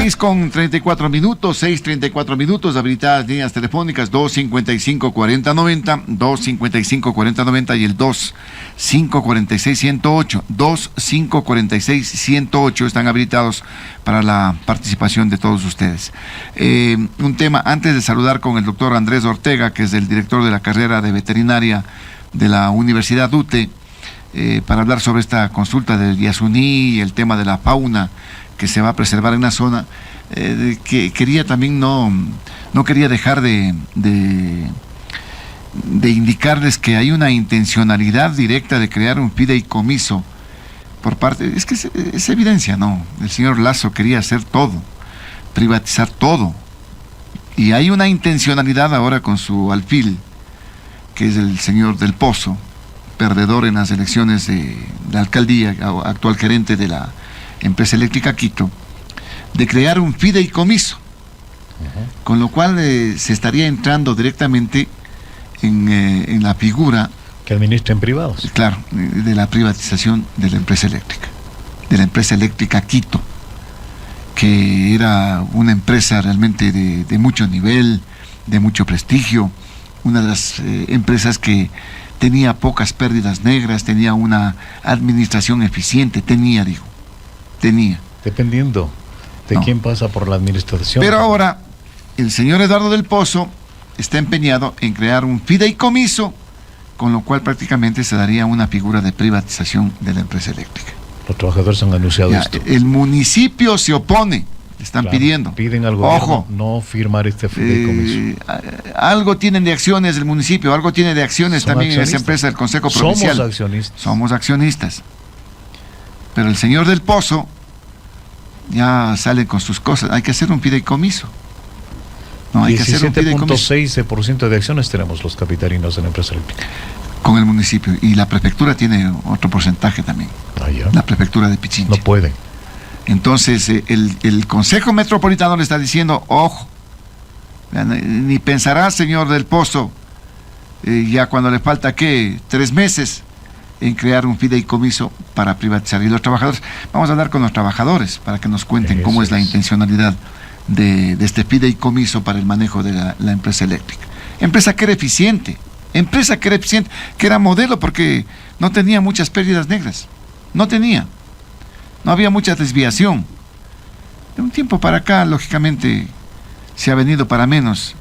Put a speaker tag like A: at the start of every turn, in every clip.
A: 6:34, 6:34, habilitadas líneas telefónicas 255-4090, 255-4090 y el 2546-108, 2546-108 están habilitados para la participación de todos ustedes. Un tema, antes de saludar con el doctor Andrés Ortega, que es el director de la carrera de veterinaria de la Universidad UTE, para hablar sobre esta consulta del Yasuní y el tema de la fauna que se va a preservar en la zona, que quería también, no quería dejar de indicarles que hay una intencionalidad directa de crear un fideicomiso por parte, es que es evidencia, ¿no? El señor Lasso quería hacer todo, privatizar todo, y hay una intencionalidad ahora con su alfil, que es el señor Del Pozo, perdedor en las elecciones de la alcaldía, actual gerente de la empresa eléctrica Quito, de crear un fideicomiso, con lo cual se estaría entrando directamente en la figura
B: que administren privados.
A: Claro, de la privatización de la empresa eléctrica Quito, que era una empresa realmente de mucho nivel, de mucho prestigio, una de las empresas que tenía pocas pérdidas negras, tenía una administración eficiente, tenía.
B: Dependiendo de quién pasa por la administración.
A: Pero ahora, el señor Eduardo Del Pozo está empeñado en crear un fideicomiso, con lo cual prácticamente se daría una figura de privatización de la empresa eléctrica.
B: Los trabajadores han anunciado esto.
A: El municipio se opone, están pidiendo.
B: Piden al gobierno no firmar este fideicomiso.
A: Algo tienen de acciones el municipio, algo tiene de acciones también en esa empresa del Consejo Provincial. Somos accionistas. Pero el señor Del Pozo ya sale con sus cosas. Hay que hacer un fideicomiso. No, hay que hacer un fideicomiso.
B: 17.6% de acciones tenemos los capitalinos en la empresa eléctrica.
A: Con el municipio. Y la prefectura tiene otro porcentaje también. La prefectura de Pichincha.
B: No pueden.
A: Entonces, el Consejo Metropolitano le está diciendo, ojo, ni pensará, señor Del Pozo, ya cuando le falta, 3 meses, en crear un fideicomiso para privatizar. Y los trabajadores, vamos a hablar con los trabajadores para que nos cuenten cómo es la intencionalidad de este fideicomiso para el manejo de la empresa eléctrica. Empresa que era eficiente, que era modelo porque no tenía muchas pérdidas negras, no había mucha desviación. De un tiempo para acá, lógicamente, se ha venido para menos,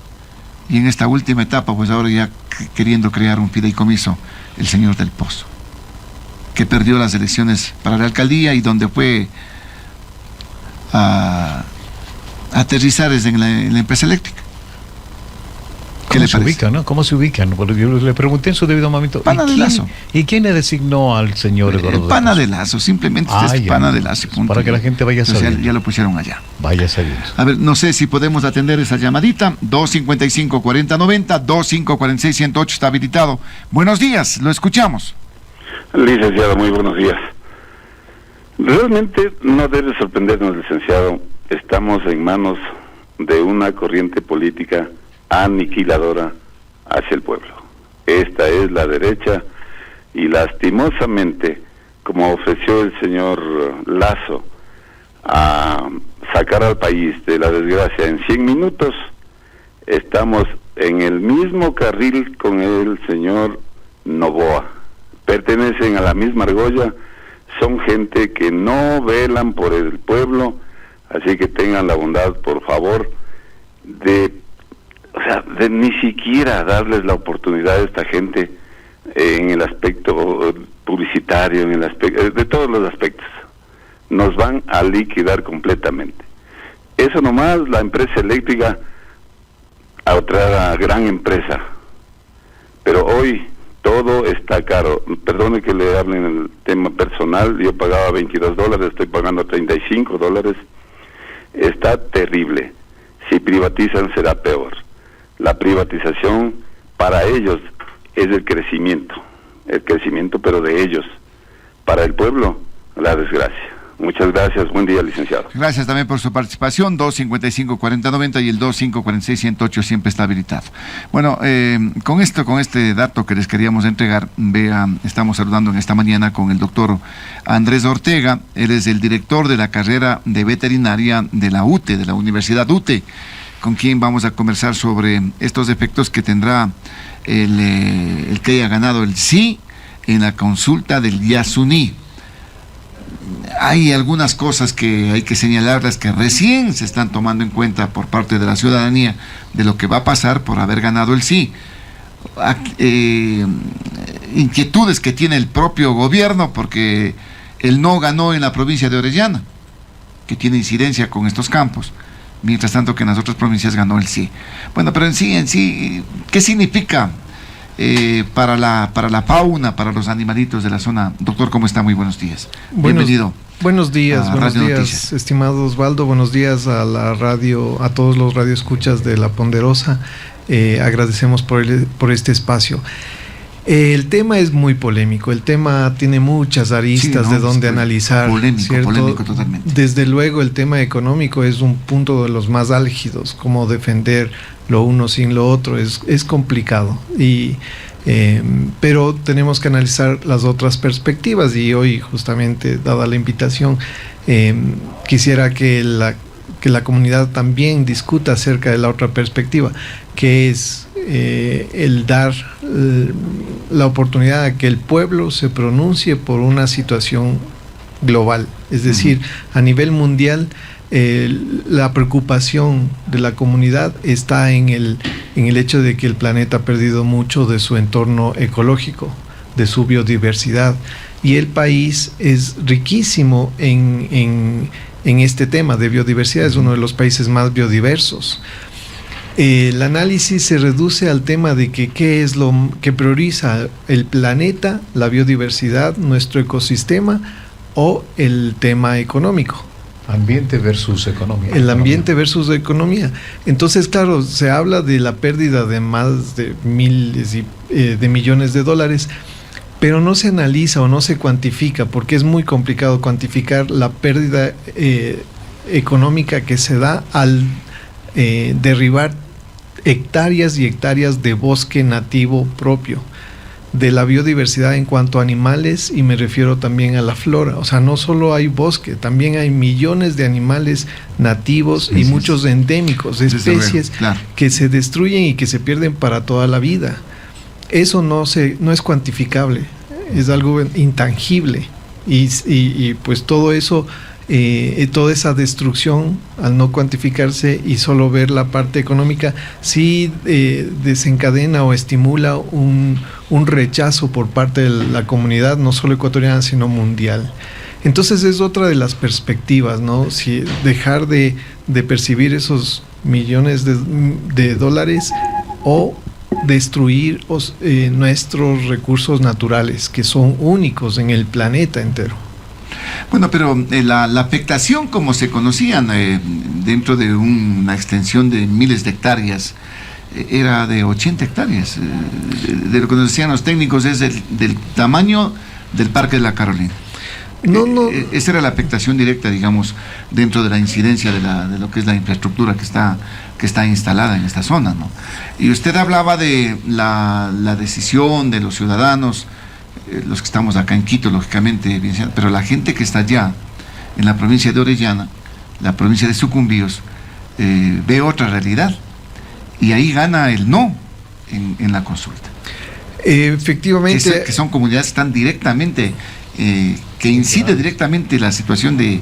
A: y en esta última etapa, pues ahora ya queriendo crear un fideicomiso, el señor Del Pozo, que perdió las elecciones para la alcaldía y donde fue a aterrizar es en la empresa eléctrica.
B: ¿Cómo se ubican, no? ¿Cómo se ubican? Porque yo le pregunté en su debido momento.
A: Pana de Lazo.
B: ¿Y quién le designó al señor Eduardo?
A: Pana de Lazo, simplemente Pana de Lazo.
B: Para que la gente vaya sabiendo.
A: Ya lo pusieron allá.
B: Vaya sabiendo.
A: A ver, no sé si podemos atender esa llamadita. 255-4090, 2546-108 está habilitado. Buenos días, lo escuchamos.
C: Licenciado, muy buenos días. Realmente no debe sorprendernos, licenciado. Estamos en manos de una corriente política aniquiladora hacia el pueblo. Esta es la derecha, y lastimosamente, como ofreció el señor Lasso a sacar al país de la desgracia en 100 minutos, estamos en el mismo carril con el señor Noboa. Pertenecen a la misma argolla, son gente que no velan por el pueblo, así que tengan la bondad, por favor, de ni siquiera darles la oportunidad a esta gente en el aspecto publicitario, en el aspecto de todos los aspectos. Nos van a liquidar completamente. Eso nomás, la empresa eléctrica, a otra gran empresa. Pero hoy todo está caro. Perdone que le hable en el tema personal, yo pagaba $22, estoy pagando $35. Está terrible. Si privatizan será peor. La privatización para ellos es el crecimiento pero de ellos. Para el pueblo, la desgracia. Muchas gracias, buen día, licenciado.
A: Gracias también por su participación. 255-4090 y el 2546-108 siempre está habilitado. Bueno, con este dato que les queríamos entregar, estamos saludando en esta mañana con el doctor Andrés Ortega. Él es el director de la carrera de veterinaria de la UTE, de la Universidad UTE, con quien vamos a conversar sobre estos efectos que tendrá el que haya ganado el sí en la consulta del Yasuní. Hay algunas cosas que hay que señalarlas que recién se están tomando en cuenta por parte de la ciudadanía de lo que va a pasar por haber ganado el sí. Inquietudes que tiene el propio gobierno porque el no ganó en la provincia de Orellana, que tiene incidencia con estos campos, mientras tanto que en las otras provincias ganó el sí. Bueno, pero en sí, ¿qué significa para la fauna, para los animalitos de la zona? Doctor, ¿cómo está? Muy buenos días. Bienvenido.
D: Buenos días,
A: Noticias.
D: estimado Osvaldo, buenos días a la radio, a todos los radioescuchas de La Ponderosa. Agradecemos por este espacio. El tema es muy polémico, el tema tiene muchas aristas de donde analizar.
A: Polémico totalmente.
D: Desde luego el tema económico es un punto de los más álgidos, cómo defender lo uno sin lo otro, es complicado. Pero tenemos que analizar las otras perspectivas y hoy justamente, dada la invitación, quisiera que la comunidad también discuta acerca de la otra perspectiva, que es el dar la oportunidad a que el pueblo se pronuncie por una situación global, es decir, a nivel mundial. La preocupación de la comunidad está en el hecho de que el planeta ha perdido mucho de su entorno ecológico, de su biodiversidad, y el país es riquísimo en este tema de biodiversidad, es uno de los países más biodiversos. El análisis se reduce al tema de que qué es lo que prioriza el planeta, la biodiversidad, nuestro ecosistema o el tema económico.
B: Ambiente versus economía.
D: El ambiente versus economía. Entonces, claro, se habla de la pérdida de más de miles de millones de dólares, pero no se analiza o no se cuantifica, porque es muy complicado cuantificar la pérdida económica que se da al derribar hectáreas y hectáreas de bosque nativo propio, de la biodiversidad en cuanto a animales, y me refiero también a la flora. O sea, no solo hay bosque, también hay millones de animales nativos y muchos endémicos, especies que se destruyen y que se pierden para toda la vida. Eso no es cuantificable, es algo intangible y pues todo eso, toda esa destrucción, al no cuantificarse y solo ver la parte económica, sí desencadena o estimula un rechazo por parte de la comunidad, no solo ecuatoriana, sino mundial. Entonces es otra de las perspectivas, ¿no? Si dejar de percibir esos millones de dólares o destruir nuestros recursos naturales, que son únicos en el planeta entero.
A: Bueno, pero la afectación, como se conocían dentro de una extensión de miles de hectáreas, era de 80 hectáreas. De lo que nos decían los técnicos es del tamaño del Parque de la Carolina. Esa era la afectación directa, digamos, dentro de la incidencia de lo que es la infraestructura que está instalada en esta zona, ¿no? Y usted hablaba de la decisión de los ciudadanos, los que estamos acá en Quito, lógicamente, pero la gente que está allá, en la provincia de Orellana, la provincia de Sucumbíos, ve otra realidad, y ahí gana el no en la consulta.
D: Efectivamente.
A: Que son comunidades que están directamente, que incide directamente la situación de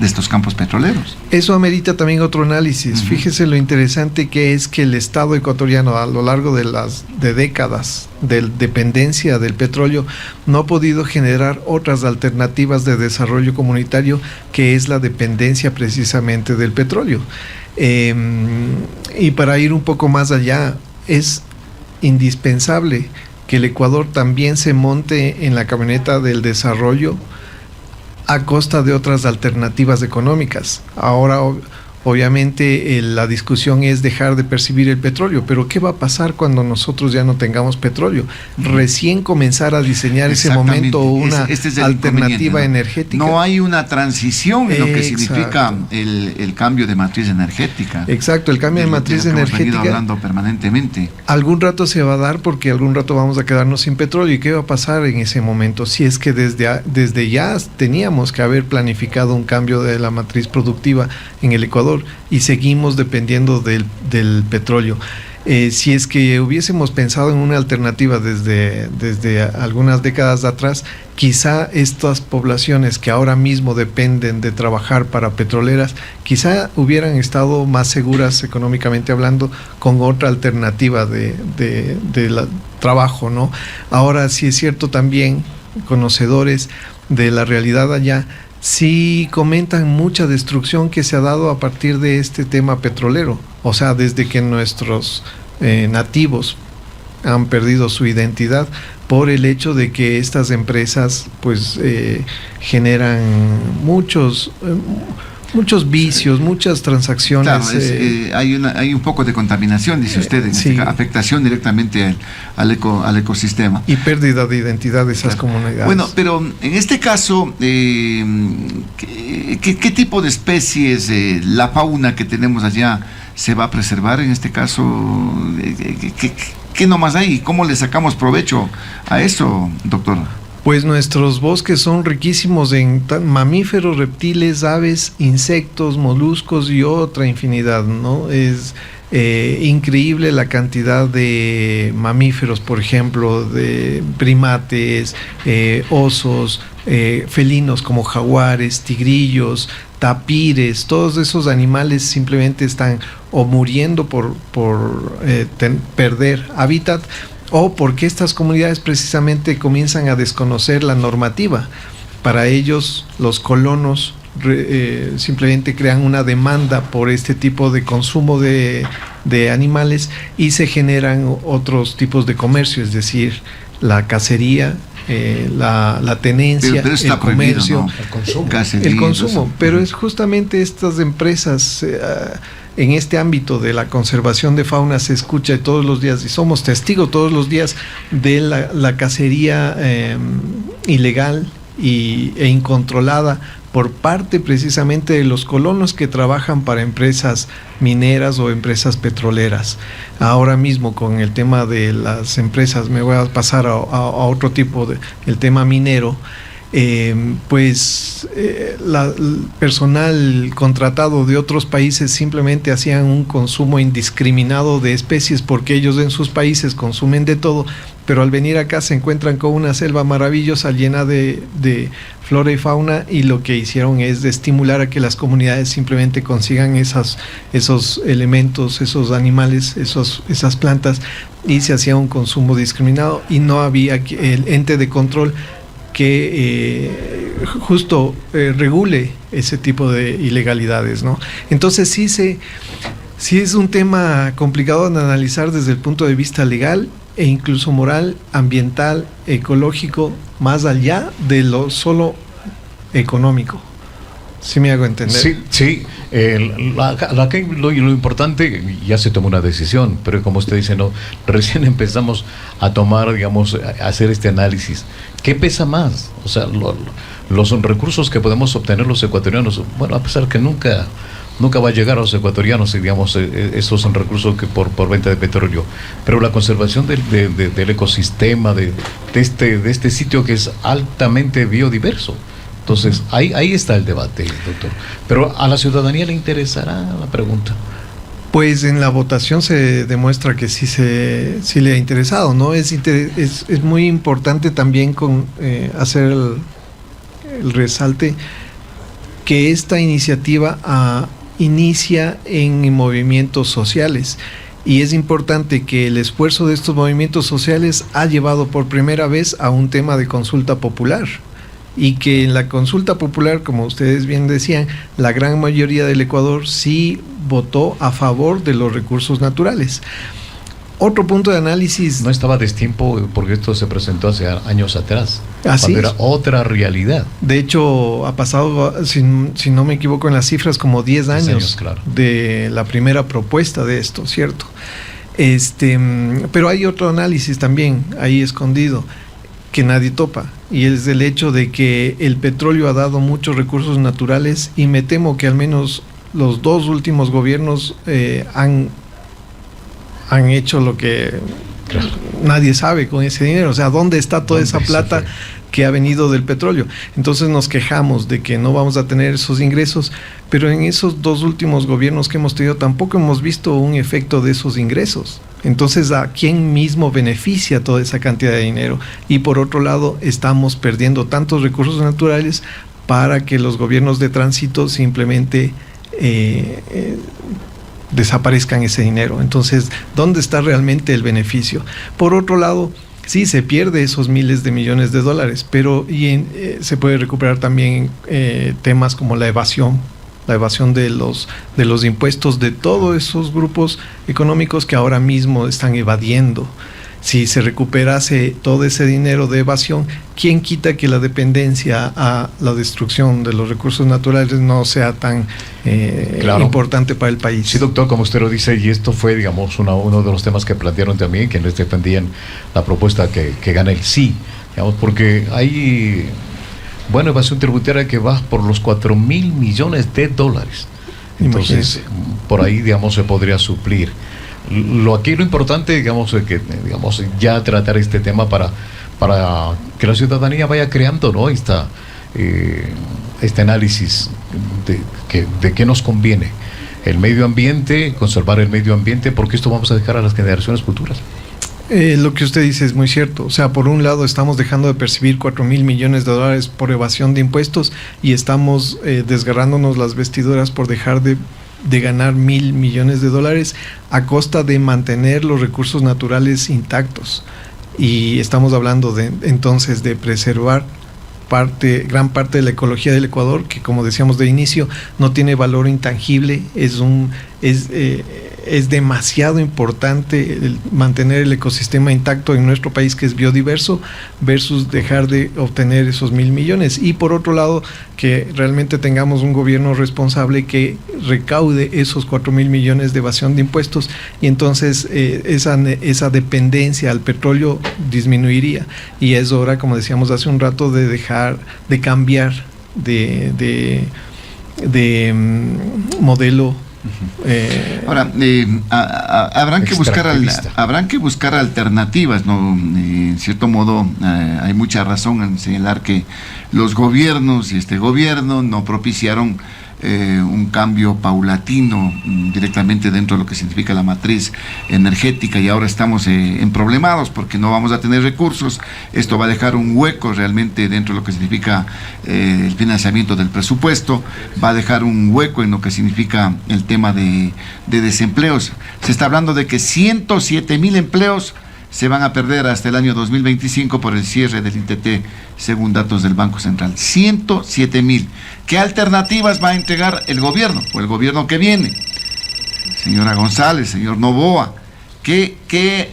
A: estos campos petroleros.
D: Eso amerita también otro análisis. Fíjese lo interesante que es que el Estado ecuatoriano, a lo largo de décadas de dependencia del petróleo, no ha podido generar otras alternativas de desarrollo comunitario, que es la dependencia precisamente del petróleo. Y para ir un poco más allá, es indispensable que el Ecuador también se monte en la camioneta del desarrollo a costa de otras alternativas económicas. Ahora, obviamente la discusión es dejar de percibir el petróleo, pero ¿qué va a pasar cuando nosotros ya no tengamos petróleo? Recién comenzar a diseñar ese momento una
A: este es
D: alternativa energética.
A: No hay una transición en lo que significa el cambio de matriz energética.
D: Exacto, el cambio de matriz energética.
A: Hemos venido hablando permanentemente.
D: Algún rato se va a dar porque algún rato vamos a quedarnos sin petróleo. ¿Y qué va a pasar en ese momento? Si es que desde ya teníamos que haber planificado un cambio de la matriz productiva en el Ecuador y seguimos dependiendo del petróleo. Si es que hubiésemos pensado en una alternativa desde algunas décadas atrás, quizá estas poblaciones que ahora mismo dependen de trabajar para petroleras, quizá hubieran estado más seguras económicamente hablando con otra alternativa de trabajo, ¿no? Ahora sí es cierto también, conocedores de la realidad allá, sí comentan mucha destrucción que se ha dado a partir de este tema petrolero. O sea, desde que nuestros nativos han perdido su identidad por el hecho de que estas empresas pues generan muchos vicios, muchas transacciones.
A: Claro, hay un poco de contaminación, dice usted,
D: sí.
A: Afectación directamente al ecosistema.
D: Y pérdida de identidad de esas comunidades.
A: Bueno, pero en este caso, ¿qué tipo de especies, la fauna que tenemos allá, se va a preservar en este caso? ¿Qué nomás hay? ¿Cómo le sacamos provecho a eso, doctor?
D: Pues nuestros bosques son riquísimos en mamíferos, reptiles, aves, insectos, moluscos y otra infinidad, ¿no? Es increíble la cantidad de mamíferos, por ejemplo, de primates, osos, felinos como jaguares, tigrillos, tapires. Todos esos animales simplemente están o muriendo por perder hábitat, o porque estas comunidades precisamente comienzan a desconocer la normativa. Para ellos, los colonos simplemente crean una demanda por este tipo de consumo de animales y se generan otros tipos de comercio, es decir, la cacería, la tenencia,
A: pero
D: el comercio,
A: ¿no?
D: el consumo. Pero es justamente estas empresas, en este ámbito de la conservación de fauna se escucha todos los días y somos testigos todos los días de la cacería ilegal e incontrolada por parte precisamente de los colonos que trabajan para empresas mineras o empresas petroleras. Ahora mismo con el tema de las empresas, me voy a pasar a otro tipo el tema minero. El personal contratado de otros países simplemente hacían un consumo indiscriminado de especies porque ellos en sus países consumen de todo, pero al venir acá se encuentran con una selva maravillosa llena de flora y fauna, y lo que hicieron es de estimular a que las comunidades simplemente consigan esos elementos, esos animales, esas plantas, y se hacía un consumo discriminado y no había el ente de control que justo regule ese tipo de ilegalidades, ¿no? Entonces sí es un tema complicado de analizar desde el punto de vista legal e incluso moral, ambiental, ecológico, más allá de lo solo económico. ¿Sí me hago entender?
B: Sí. Lo importante, ya se tomó una decisión, pero como usted dice, no, recién empezamos a tomar, digamos, a hacer este análisis. ¿Qué pesa más? O sea, los recursos que podemos obtener los ecuatorianos, bueno, a pesar que nunca va a llegar a los ecuatorianos, digamos, esos son recursos que por venta de petróleo, pero la conservación del ecosistema, de este sitio que es altamente biodiverso. Entonces, ahí está el debate, doctor. Pero ¿a la ciudadanía le interesará la pregunta?
D: Pues en la votación se demuestra que sí le ha interesado, ¿no? Es muy importante también hacer el resalte que esta iniciativa inicia en movimientos sociales, y es importante que el esfuerzo de estos movimientos sociales ha llevado por primera vez a un tema de consulta popular, y que en la consulta popular, como ustedes bien decían, la gran mayoría del Ecuador sí votó a favor de los recursos naturales. Otro punto de análisis.
B: No estaba a destiempo porque esto se presentó hace años atrás.
D: Así
B: cuando era otra realidad.
D: De hecho, ha pasado, si no me equivoco en las cifras, como 10 años,
B: claro,
D: de la primera propuesta de esto, ¿cierto? Pero hay otro análisis también ahí escondido que nadie topa, y es el hecho de que el petróleo ha dado muchos recursos naturales, y me temo que al menos los 2 últimos gobiernos han hecho lo que nadie sabe con ese dinero. O sea, ¿dónde está toda esa plata que ha venido del petróleo? Entonces nos quejamos de que no vamos a tener esos ingresos, pero en esos 2 últimos gobiernos que hemos tenido tampoco hemos visto un efecto de esos ingresos. Entonces, ¿a quién mismo beneficia toda esa cantidad de dinero? Y por otro lado, estamos perdiendo tantos recursos naturales para que los gobiernos de tránsito simplemente desaparezcan ese dinero. Entonces, ¿dónde está realmente el beneficio? Por otro lado, sí, se pierde esos miles de millones de dólares, pero se puede recuperar también temas como la evasión de los impuestos de todos esos grupos económicos que ahora mismo están evadiendo. Si se recuperase todo ese dinero de evasión, ¿quién quita que la dependencia a la destrucción de los recursos naturales no sea tan importante para el país?
B: Sí, doctor, como usted lo dice, y esto fue, digamos, uno de los temas que plantearon también, quienes defendían la propuesta que gana el sí, digamos, porque hay, bueno, evasión tributaria que va por los 4,000 millones de dólares. Entonces, por ahí, digamos, se podría suplir. Aquí lo importante, digamos, es que ya tratar este tema para que la ciudadanía vaya creando, ¿no?, este análisis de qué nos conviene. El medio ambiente, conservar el medio ambiente, porque esto vamos a dejar a las generaciones futuras.
D: Lo que usted dice es muy cierto. O sea, por un lado estamos dejando de percibir 4,000 millones de dólares por evasión de impuestos, y estamos desgarrándonos las vestiduras por dejar de ganar 1,000 millones de dólares a costa de mantener los recursos naturales intactos. Y estamos hablando entonces de preservar gran parte de la ecología del Ecuador, que, como decíamos de inicio, no tiene valor intangible. Es demasiado importante mantener el ecosistema intacto en nuestro país, que es biodiverso, versus dejar de obtener esos 1,000 millones. Y por otro lado, que realmente tengamos un gobierno responsable que recaude esos 4,000 millones de evasión de impuestos, y entonces esa dependencia al petróleo disminuiría. Y es hora, como decíamos hace un rato, de cambiar de modelo.
A: Ahora, habrán que buscar alternativas, ¿no? En cierto modo, hay mucha razón en señalar que los gobiernos y este gobierno no propiciaron un cambio paulatino directamente dentro de lo que significa la matriz energética, y ahora estamos emproblemados porque no vamos a tener recursos. Esto va a dejar un hueco realmente dentro de lo que significa el financiamiento del presupuesto, va a dejar un hueco en lo que significa el tema de desempleos. Se está hablando de que 107,000 empleos se van a perder hasta el año 2025 por el cierre del ITT, según datos del Banco Central. 107,000. ¿Qué alternativas va a entregar el gobierno o el gobierno que viene? Señora González, señor Noboa, ¿qué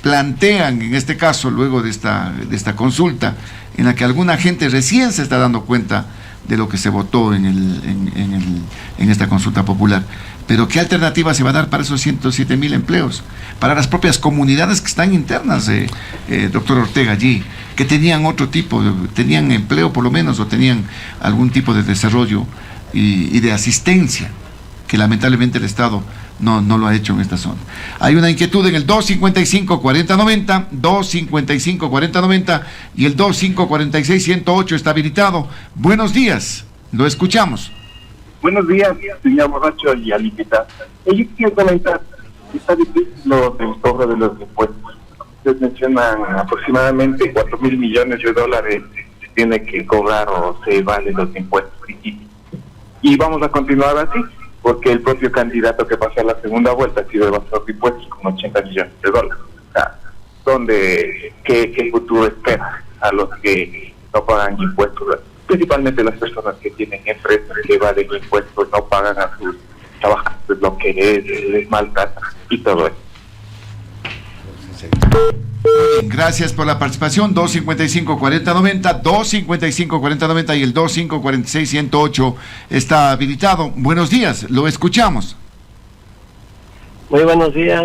A: plantean en este caso luego de esta consulta, en la que alguna gente recién se está dando cuenta de lo que se votó en esta consulta popular? Pero ¿qué alternativa se va a dar para esos 107,000 empleos? Para las propias comunidades que están internas, doctor Ortega, allí, que tenían otro tipo, tenían empleo por lo menos, o tenían algún tipo de desarrollo y de asistencia, que lamentablemente el Estado no lo ha hecho en esta zona. Hay una inquietud en el 255-4090, 255-4090, y el 2546-108 está habilitado. Buenos días, lo escuchamos.
E: Buenos días, señor Borracho y al invitado. Yo quiero comentar, está difícil lo del cobro de los impuestos. Ustedes mencionan aproximadamente 4,000 millones de dólares se tiene que cobrar o se valen los impuestos. Y vamos a continuar así, porque el propio candidato que pasó a la segunda vuelta ha sido evasor de impuestos con 80 millones de dólares. O sea, ¿qué futuro espera a los que no pagan impuestos? Principalmente las personas que tienen empresas que evaden impuestos, no pagan a sus trabajadores lo que les maltrata y todo eso.
A: Gracias por la participación. 255-4090, 255-4090 y el 2546-108 está habilitado. Buenos días, lo escuchamos.
F: Muy buenos días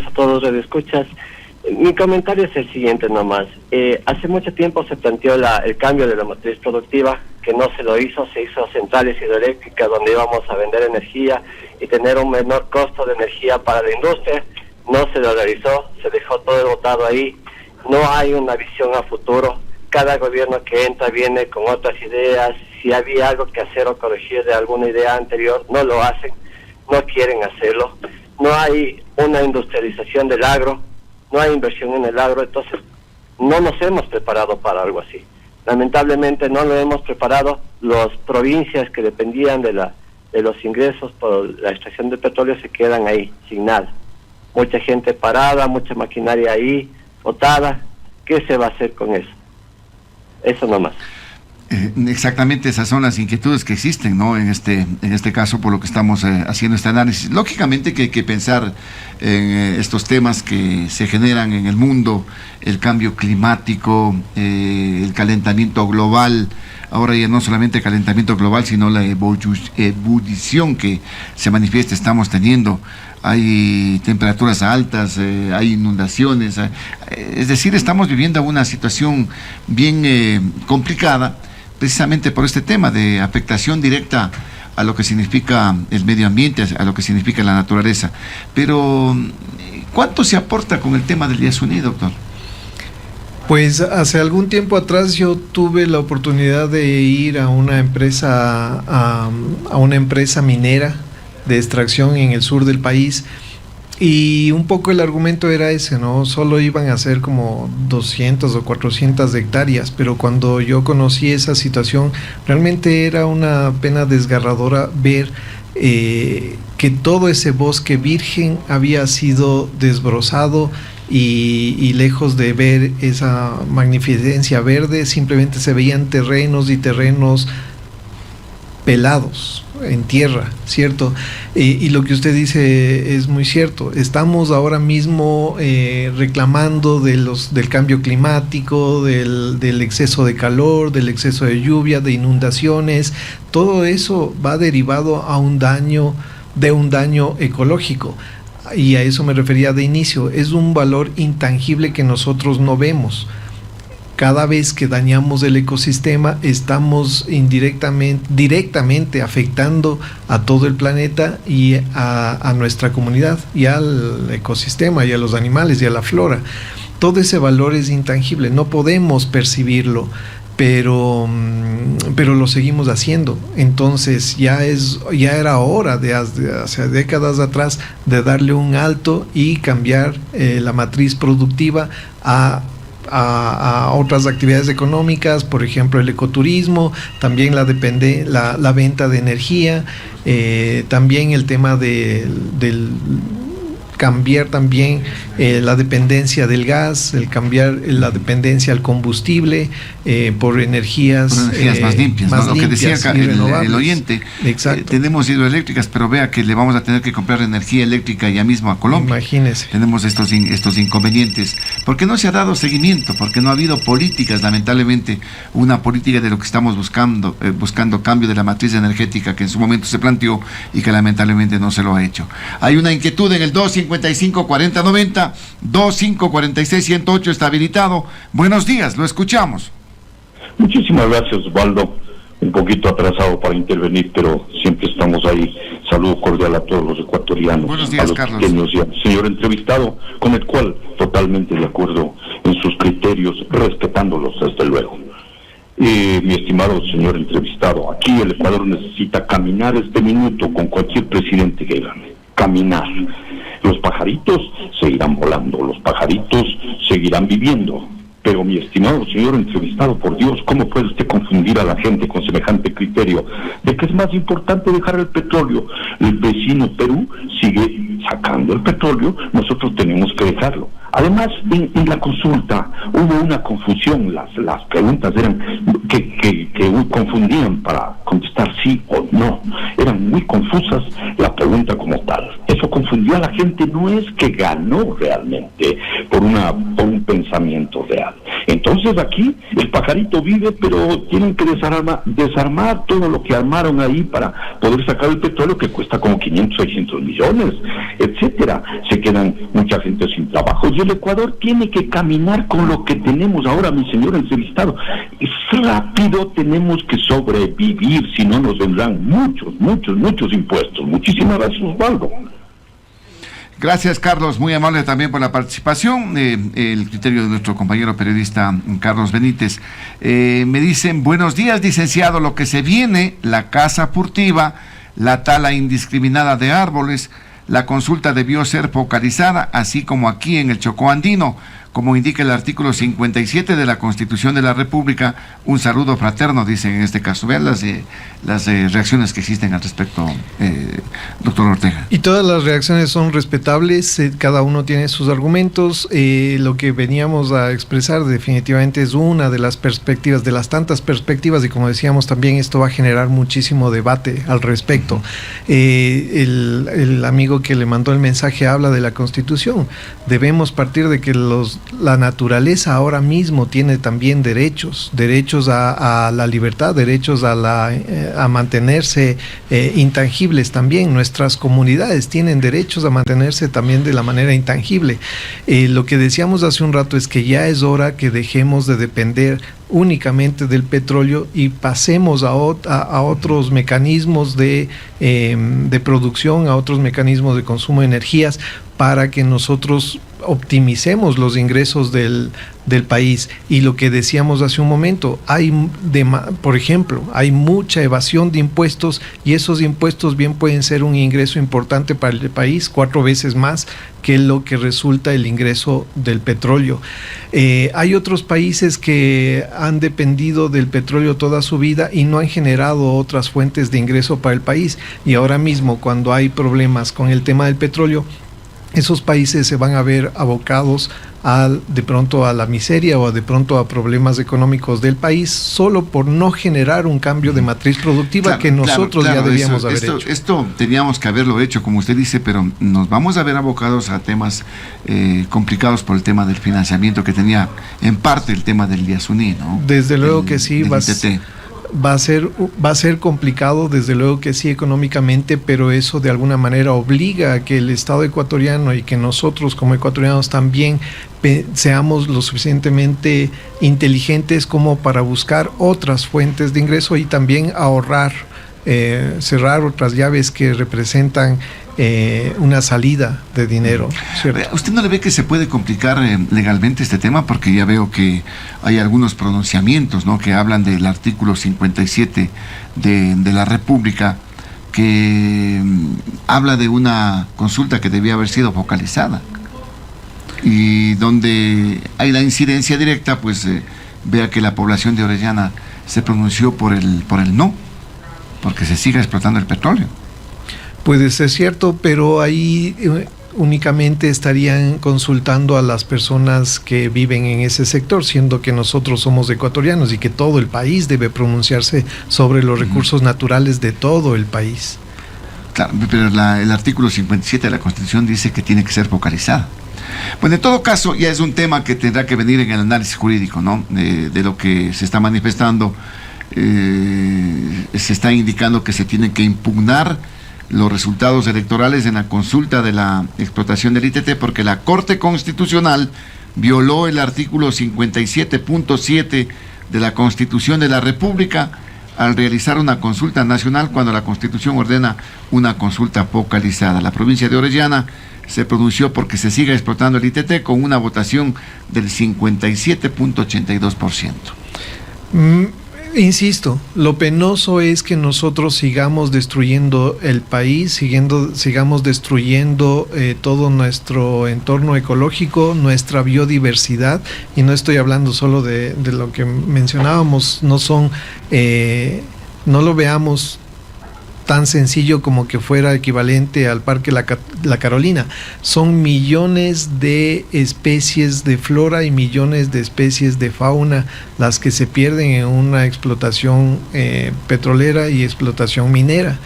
F: a todos los radioescuchas. Mi comentario es el siguiente nomás. Hace mucho tiempo se planteó el cambio de la matriz productiva, que no se lo hizo, se hizo centrales hidroeléctricas donde íbamos a vender energía y tener un menor costo de energía para la industria. No se lo realizó, se dejó todo botado ahí. No hay una visión a futuro. Cada gobierno que entra viene con otras ideas. Si había algo que hacer o corregir de alguna idea anterior, no lo hacen, no quieren hacerlo. No hay una industrialización del agro, no hay inversión en el agro, entonces no nos hemos preparado para algo así. Lamentablemente no lo hemos preparado. Las provincias que dependían de los ingresos por la extracción de petróleo se quedan ahí, sin nada. Mucha gente parada, mucha maquinaria ahí, botada. ¿Qué se va a hacer con eso? Eso nomás.
A: Exactamente, esas son las inquietudes que existen, ¿no? En este caso, por lo que estamos haciendo este análisis. Lógicamente que hay que pensar en estos temas que se generan en el mundo, el cambio climático, el calentamiento global. Ahora ya no solamente calentamiento global, sino la ebullición que se manifiesta, estamos teniendo. Hay temperaturas altas, hay inundaciones, es decir, estamos viviendo una situación bien complicada, precisamente por este tema de afectación directa a lo que significa el medio ambiente, a lo que significa la naturaleza. Pero, ¿cuánto se aporta con el tema del Yasuní, doctor?
D: Pues hace algún tiempo atrás yo tuve la oportunidad de ir a una empresa, a una empresa minera de extracción en el sur del país, y un poco el argumento era ese, ¿no? Solo iban a ser como 200 o 400 hectáreas, pero cuando yo conocí esa situación, realmente era una pena desgarradora ver que todo ese bosque virgen había sido desbrozado y lejos de ver esa magnificencia verde, simplemente se veían terrenos y terrenos pelados en tierra, ¿cierto? Y lo que usted dice es muy cierto. Estamos ahora mismo reclamando del cambio climático, del exceso de calor, del exceso de lluvia, de inundaciones. Todo eso va derivado a un daño ecológico. Y a eso me refería de inicio. Es un valor intangible que nosotros no vemos. Cada vez que dañamos el ecosistema, estamos directamente afectando a todo el planeta y a nuestra comunidad, y al ecosistema, y a los animales, y a la flora. Todo ese valor es intangible, no podemos percibirlo, pero lo seguimos haciendo. Entonces ya era hora de hace décadas atrás de darle un alto y cambiar la matriz productiva a otras actividades económicas, por ejemplo el ecoturismo, también la venta de energía, también el tema del cambiar también la dependencia del gas, el cambiar la dependencia al combustible por energías más limpias,
A: ¿no? Lo que decía acá el oyente, tenemos hidroeléctricas, pero vea que le vamos a tener que comprar energía eléctrica ya mismo a Colombia.
D: Imagínese.
A: Tenemos estos inconvenientes. ¿Por qué no se ha dado seguimiento? Porque no ha habido políticas, lamentablemente, una política de lo que estamos buscando cambio de la matriz energética que en su momento se planteó y que lamentablemente no se lo ha hecho. Hay una inquietud en el 255-4090, 2546-108 está habilitado. Buenos días, lo escuchamos.
G: Muchísimas gracias, Osvaldo. Un poquito atrasado para intervenir, pero siempre estamos ahí. Saludo cordial a todos los ecuatorianos.
A: Buenos días,
G: a los
A: Carlos.
G: Pequeños y al señor entrevistado, con el cual totalmente de acuerdo en sus criterios, respetándolos desde luego. Mi estimado señor entrevistado, aquí el Ecuador necesita caminar este minuto con cualquier presidente que gane. Caminar. Los pajaritos seguirán volando, los pajaritos seguirán viviendo. Pero mi estimado señor entrevistado, por Dios, ¿cómo puede usted confundir a la gente con semejante criterio de que es más importante dejar el petróleo? El vecino Perú sigue sacando el petróleo, nosotros tenemos que dejarlo. Además, en la consulta hubo una confusión, las preguntas eran que confundían para contestar sí o no, eran muy confusas. La pregunta como tal. Eso confundió a la gente, no es que ganó realmente por un pensamiento real. Entonces aquí el pajarito vive, pero tienen que desarmar todo lo que armaron ahí para poder sacar el petróleo, que cuesta como 500, 600 millones, etcétera. Se quedan mucha gente sin trabajo, y el Ecuador tiene que caminar con lo que tenemos ahora, mi señor entrevistado. Es rápido, tenemos que sobrevivir, si no nos vendrán muchos impuestos. Muchísimas gracias, Osvaldo.
A: Gracias, Carlos, muy amable también por la participación. El criterio de nuestro compañero periodista Carlos Benítez. Me dicen, buenos días, licenciado, lo que se viene, la caza furtiva, la tala indiscriminada de árboles, la consulta debió ser focalizada, así como aquí en el Chocó Andino, como indica el artículo 57 de la Constitución de la República. Un saludo fraterno, dicen en este caso. Vean las reacciones que existen al respecto, doctor Ortega.
D: Y todas las reacciones son respetables, cada uno tiene sus argumentos. Lo que veníamos a expresar definitivamente es una de las perspectivas, de las tantas perspectivas, y como decíamos también, esto va a generar muchísimo debate al respecto. El amigo que le mandó el mensaje habla de la Constitución. Debemos partir de que la naturaleza ahora mismo tiene también derechos a la libertad, derechos a mantenerse intangibles también. Nuestras comunidades tienen derechos a mantenerse también de la manera intangible. Lo que decíamos hace un rato es que ya es hora que dejemos de depender únicamente del petróleo y pasemos a otros mecanismos de producción, a otros mecanismos de consumo de energías, para que nosotros optimicemos los ingresos del país. Y lo que decíamos hace un momento, por ejemplo, hay mucha evasión de impuestos, y esos impuestos bien pueden ser un ingreso importante para el país, 4 veces más que lo que resulta el ingreso del petróleo. Hay otros países que han dependido del petróleo toda su vida y no han generado otras fuentes de ingreso para el país, y ahora mismo, cuando hay problemas con el tema del petróleo, esos países se van a ver abocados de pronto a la miseria o de pronto a problemas económicos del país, solo por no generar un cambio de matriz productiva que nosotros ya debíamos haber hecho.
A: Esto teníamos que haberlo hecho, como usted dice, pero nos vamos a ver abocados a temas complicados por el tema del financiamiento que tenía en parte el tema del Yasuní, ¿no? Desde luego que sí,
D: va a ser complicado, desde luego que sí, económicamente, pero eso de alguna manera obliga a que el Estado ecuatoriano y que nosotros como ecuatorianos también seamos lo suficientemente inteligentes como para buscar otras fuentes de ingreso y también ahorrar, cerrar otras llaves que representan una salida de dinero, ¿cierto?
A: ¿Usted no le ve que se puede complicar legalmente este tema? Porque ya veo que hay algunos pronunciamientos, ¿no?, que hablan del artículo 57 de la República, que habla de una consulta que debía haber sido focalizada, y donde hay la incidencia directa, pues vea que la población de Orellana se pronunció por el no, porque se siga explotando el petróleo.
D: Puede ser cierto, pero ahí únicamente estarían consultando a las personas que viven en ese sector, siendo que nosotros somos ecuatorianos y que todo el país debe pronunciarse sobre los recursos naturales de todo el país.
A: Claro, pero el artículo 57 de la Constitución dice que tiene que ser focalizada. Bueno, en todo caso, ya es un tema que tendrá que venir en el análisis jurídico, ¿no? De lo que se está manifestando. Se está indicando que se tienen que impugnar los resultados electorales en la consulta de la explotación del ITT, porque la Corte Constitucional violó el artículo 57.7 de la Constitución de la República al realizar una consulta nacional, cuando la Constitución ordena una consulta focalizada. La provincia de Orellana se pronunció porque se siga explotando el ITT con una votación del 57.82%.
D: Insisto, lo penoso es que nosotros sigamos destruyendo el país, sigamos destruyendo todo nuestro entorno ecológico, nuestra biodiversidad, y no estoy hablando solo de lo que mencionábamos, no lo veamos tan sencillo como que fuera equivalente al Parque La Carolina. Son millones de especies de flora y millones de especies de fauna las que se pierden en una explotación petrolera y explotación minera.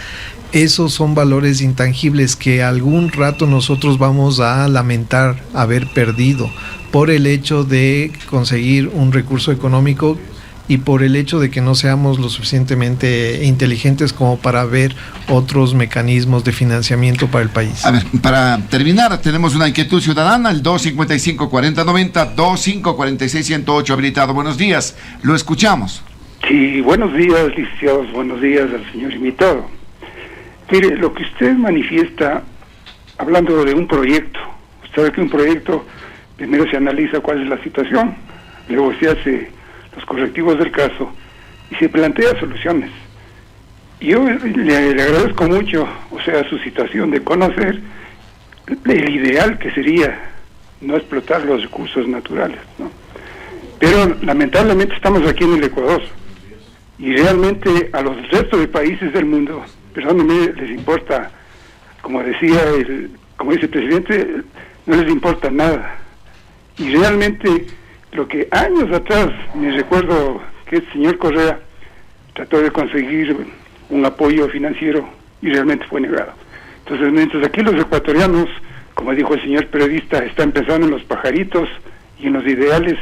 D: Esos son valores intangibles que algún rato nosotros vamos a lamentar haber perdido por el hecho de conseguir un recurso económico y por el hecho de que no seamos lo suficientemente inteligentes como para ver otros mecanismos de financiamiento para el país.
A: A ver, para terminar, tenemos una inquietud ciudadana, el 255-4090, 2546-108 habilitado. Buenos días, lo escuchamos.
H: Sí, buenos días, licenciados, buenos días al señor invitado. Mire, lo que usted manifiesta, hablando de un proyecto, usted sabe que un proyecto, primero se analiza cuál es la situación, luego se hace los correctivos del caso y se plantea soluciones. Yo le agradezco mucho, su situación de conocer el ideal que sería no explotar los recursos naturales, ¿no? Pero lamentablemente estamos aquí en el Ecuador y realmente a los restos de países del mundo, perdónenme, les importa, como dice el presidente, no les importa nada. Y realmente lo que años atrás, me recuerdo que el señor Correa trató de conseguir un apoyo financiero y realmente fue negado. Entonces, mientras aquí los ecuatorianos, como dijo el señor periodista, están pensando en los pajaritos y en los ideales,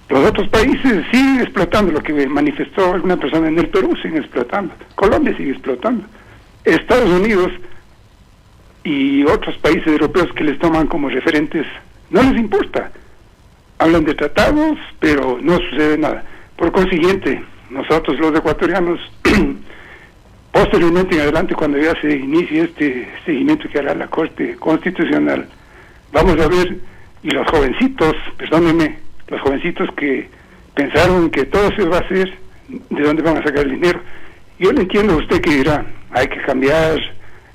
H: los otros países siguen explotando. Lo que manifestó alguna persona en el Perú, siguen explotando. Colombia sigue explotando. Estados Unidos y otros países europeos que les toman como referentes, no les importa. Hablan de tratados, pero no sucede nada. Por consiguiente, nosotros los ecuatorianos, posteriormente en adelante, cuando ya se inicie este seguimiento que hará la Corte Constitucional, vamos a ver, y los jovencitos, perdónenme, los jovencitos que pensaron que todo se va a hacer, ¿de dónde van a sacar el dinero? Yo le entiendo a usted que dirá, hay que cambiar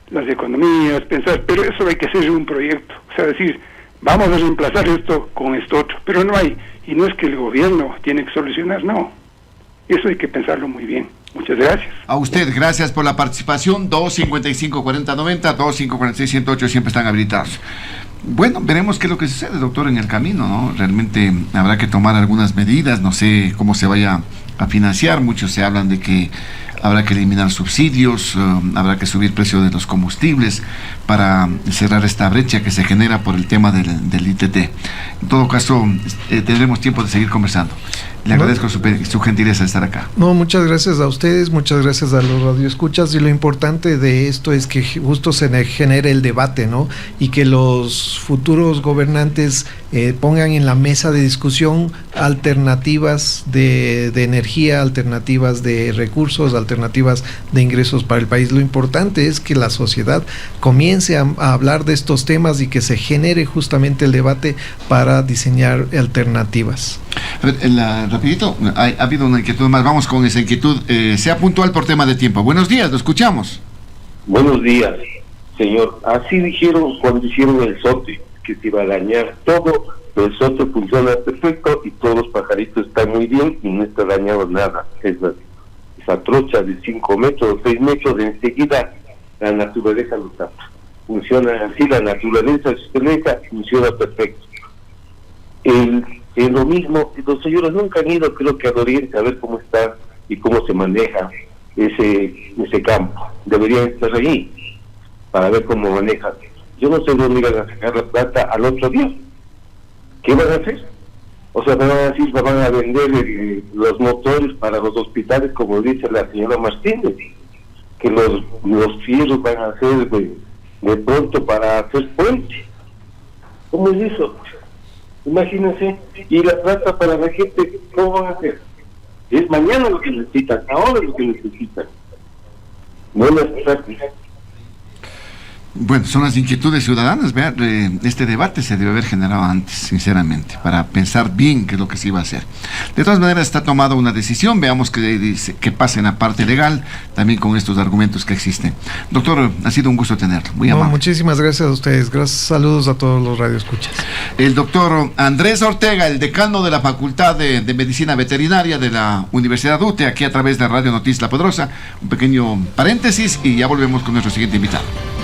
H: las economías, pensar, pero eso hay que hacer un proyecto, decir, vamos a reemplazar esto con esto otro, pero no hay, y no es que el gobierno tiene que solucionar, no, eso hay que pensarlo muy bien. Muchas gracias.
A: A usted, gracias por la participación. 255-4090, 2546-108 siempre están habilitados. Bueno, veremos qué es lo que sucede, doctor, en el camino, ¿no? Realmente habrá que tomar algunas medidas, no sé cómo se vaya a financiar. Muchos se hablan de que habrá que eliminar subsidios, habrá que subir precio de los combustibles para cerrar esta brecha que se genera por el tema del ITT. En todo caso, tendremos tiempo de seguir conversando. Le agradezco su gentileza de estar acá.
D: No, muchas gracias a ustedes, muchas gracias a los radioescuchas, y lo importante de esto es que justo se genere el debate, ¿no? Y que los futuros gobernantes pongan en la mesa de discusión alternativas de energía, alternativas de recursos, alternativas de ingresos para el país. Lo importante es que la sociedad comience a hablar de estos temas y que se genere justamente el debate para diseñar alternativas.
A: A ver, rapidito, ha habido una inquietud más, vamos con esa inquietud, sea puntual por tema de tiempo. Buenos días, lo escuchamos.
I: Buenos días, señor. Así dijeron cuando hicieron el SOTE, que se iba a dañar todo, pero el SOTE funciona perfecto y todos los pajaritos están muy bien y no está dañado nada. Esa trocha de 5 metros, 6 metros, enseguida la naturaleza lo tapa. Funciona así, la naturaleza sistémica funciona perfecto. Lo mismo, los señores nunca han ido, creo que al Oriente, a ver cómo está y cómo se maneja ese campo. Deberían estar ahí para ver cómo manejan. Yo no sé dónde iban a sacar la plata al otro día. ¿Qué van a hacer? Van a decir, van a vender los motores para los hospitales, como dice la señora Martínez, que los fierros van a hacer de pronto para hacer puente. ¿Cómo es eso? Imagínense, y la plata para la gente, ¿cómo van a hacer? Es mañana lo que necesitan, ahora lo que necesitan. No las prácticas.
A: Bueno, son las inquietudes ciudadanas. Este debate se debe haber generado antes, sinceramente, para pensar bien qué es lo que se iba a hacer. De todas maneras, está tomada una decisión. Veamos que pase en la parte legal, también con estos argumentos que existen. Doctor, ha sido un gusto tenerlo. Muy amable.
D: Muchísimas gracias a ustedes. Gracias, saludos a todos los radioescuchas.
A: El doctor Andrés Ortega, el decano de la Facultad de Medicina Veterinaria de la Universidad UTE, aquí a través de Radio Noticias La Poderosa. Un pequeño paréntesis y ya volvemos con nuestro siguiente invitado.